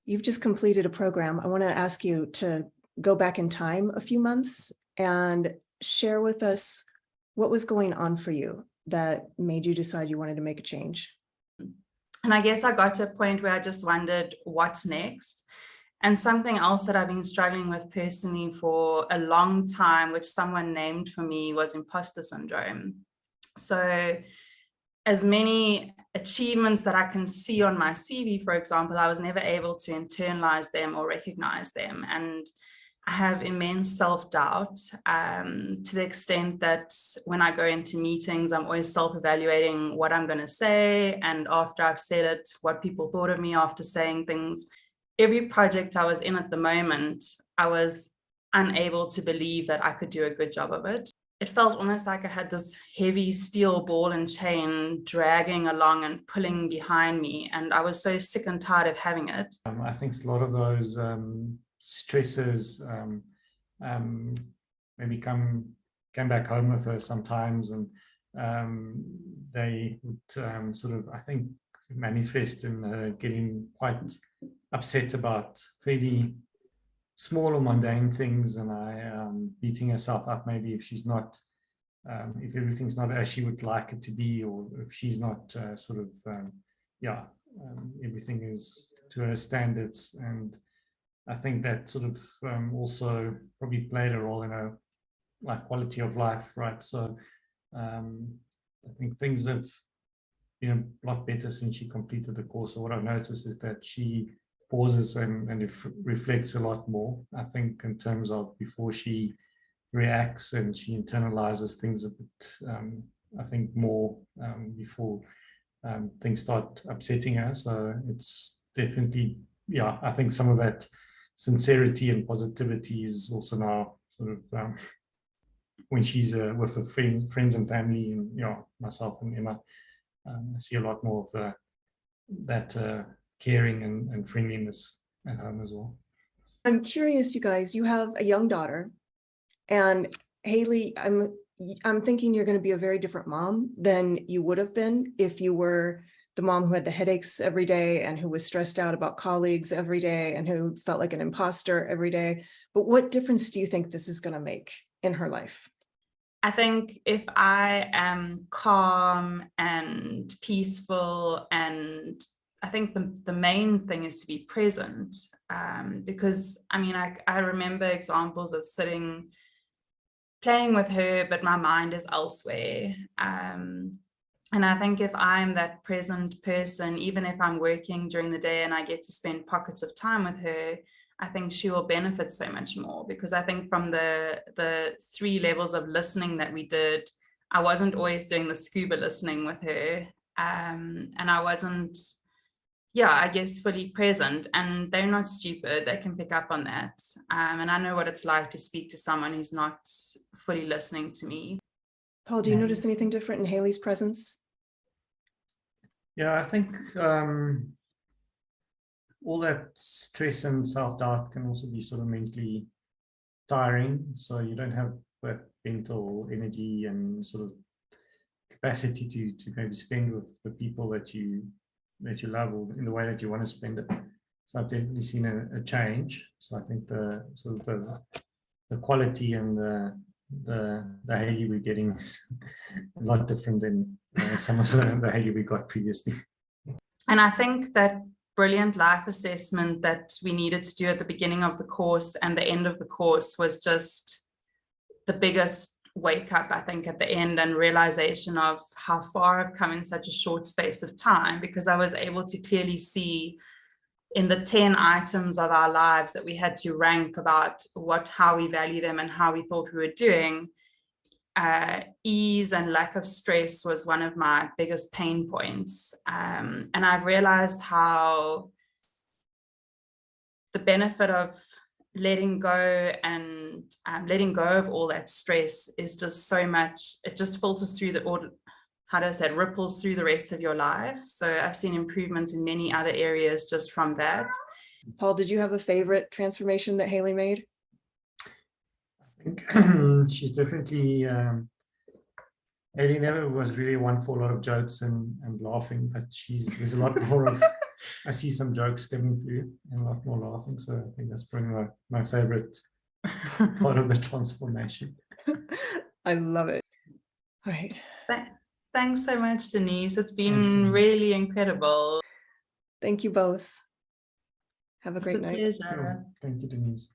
You've just completed a program. I want to ask you to go back in time a few months and share with us what was going on for you that made you decide you wanted to make a change. And I guess I got to a point where I just wondered what's next. And something else that I've been struggling with personally for a long time, which someone named for me, was imposter syndrome. So as many achievements that I can see on my CV, for example, I was never able to internalize them or recognize them. And I have immense self-doubt to the extent that when I go into meetings, I'm always self-evaluating what I'm going to say. And after I've said it, what people thought of me after saying things. Every project I was in at the moment, I was unable to believe that I could do a good job of it. It felt almost like I had this heavy steel ball and chain dragging along and pulling behind me. And I was so sick and tired of having it. I think a lot of those stresses maybe come back home with her sometimes, and they would sort of, I think, manifest in getting quite upset about fairly small or mundane things, and beating herself up maybe if she's not, if everything's not as she would like it to be, or if she's not everything is to her standards. And I think that sort of also probably played a role in her quality of life, right? So I think things have been a lot better since she completed the course. So what I've noticed is that she pauses and reflects a lot more, I think, in terms of before she reacts, and she internalizes things a bit, I think, more before things start upsetting her. So it's definitely, I think some of that sincerity and positivity is also now sort of when she's with her friends and family, and myself and Emma, I see a lot more of that caring and friendliness at home as well. I'm curious, you guys, you have a young daughter, and Haley, I'm thinking you're going to be a very different mom than you would have been if you were the mom who had the headaches every day and who was stressed out about colleagues every day and who felt like an imposter every day. But what difference do you think this is going to make in her life? I think if I am calm and peaceful, and I think the main thing is to be present, because I remember examples of sitting playing with her, but my mind is elsewhere. And I think if I'm that present person, even if I'm working during the day and I get to spend pockets of time with her, I think she will benefit so much more, because I think from the 3 levels of listening that we did, I wasn't always doing the scuba listening with her. And I wasn't, I guess, fully present. And they're not stupid. They can pick up on that. And I know what it's like to speak to someone who's not fully listening to me. Paul, do you notice anything different in Haley's presence? Yeah, I think all that stress and self-doubt can also be sort of mentally tiring. So you don't have that mental energy and sort of capacity to maybe spend with the people that you love, or in the way that you want to spend it. So I've definitely seen a change. So I think the sort of the quality and the Haley we're getting is a lot different than some of the Haley we got previously. And I think that brilliant life assessment that we needed to do at the beginning of the course and the end of the course was just the biggest wake up, I think, at the end, and realization of how far I've come in such a short space of time, because I was able to clearly see in the 10 items of our lives that we had to rank about how we value them and how we thought we were doing, ease and lack of stress was one of my biggest pain points. And I've realized how the benefit of letting go and letting go of all that stress is just so much, it just filters through it ripples through the rest of your life. So I've seen improvements in many other areas just from that. Paul, did you have a favorite transformation that Haley made? I think she's definitely, Haley never was really one for a lot of jokes and laughing, but there's a lot more of I see some jokes coming through and a lot more laughing. So I think that's probably my favorite part of the transformation. I love it. All right. Thanks so much, Denise. It's Thanks, been Denise. really incredible. Thank you both. Have a It's great a night. pleasure. Thank you, Denise.